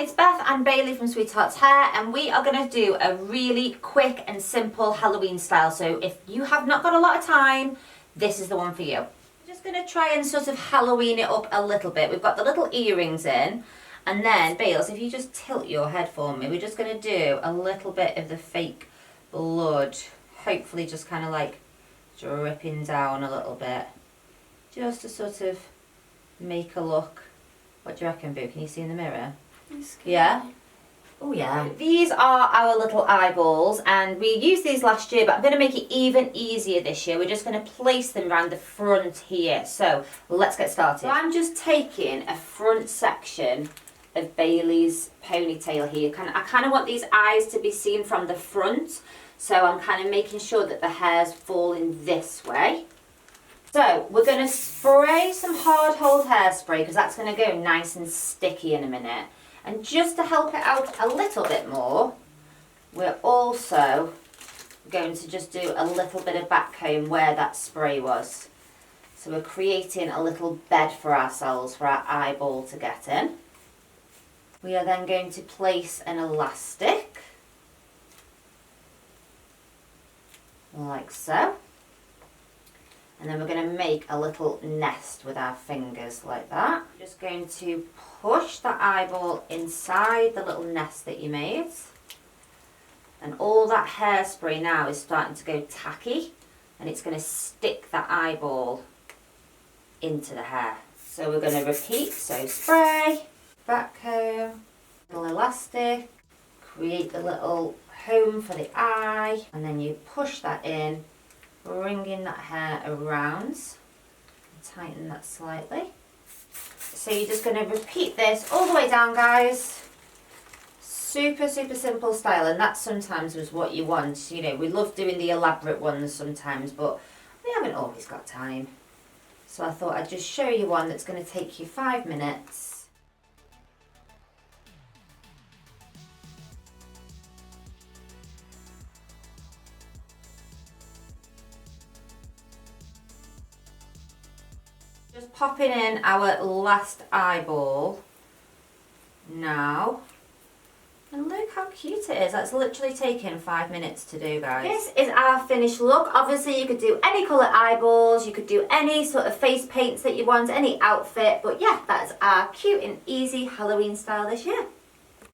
it's Beth and Bailey from Sweetheart's Hair, and we are going to do a really quick and simple Halloween style. So if you have not got a lot of time, this is the one for you. I'm just going to try and sort of Halloween it up a little bit. We've got the little earrings in, and then Bales, if you just tilt your head for me, we're just going to do a little bit of the fake blood, hopefully just kind of like dripping down a little bit, just to sort of make a look. What do you reckon, Boo? Can you see in the mirror? Yeah? Oh yeah. These are our little eyeballs, and we used these last year, but I'm going to make it even easier this year. We're just going to place them around the front here. So let's get started. So I'm just taking a front section of Bailey's ponytail here. I kind of want these eyes to be seen from the front, so I'm kind of making sure that the hair's falling this way. So we're going to spray some hard hold hairspray because that's going to go nice and sticky in a minute. And just to help it out a little bit more, we're also going to just do a little bit of back comb where that spray was. So we're creating a little bed for ourselves for our eyeball to get in. We are then going to place an elastic, like so. And then we're going to make a little nest with our fingers like that. Just going to push the eyeball inside the little nest that you made. And all that hairspray now is starting to go tacky, and it's going to stick that eyeball into the hair. So we're going to repeat. So spray, back comb, little elastic, create the little home for the eye, and then you push that in, bringing that hair around, tighten that slightly. So you're just going to repeat this all the way down, guys. Super simple style, and that sometimes was what you want. You know, we love doing the elaborate ones sometimes, but we haven't always got time. So I thought I'd just show you one that's going to take you 5 minutes. Just popping in our last eyeball now. And look how cute it is. That's literally taken 5 minutes to do, guys. This is our finished look. Obviously you could do any colour eyeballs, you could do any sort of face paints that you want, any outfit. But yeah, that's our cute and easy Halloween style this year.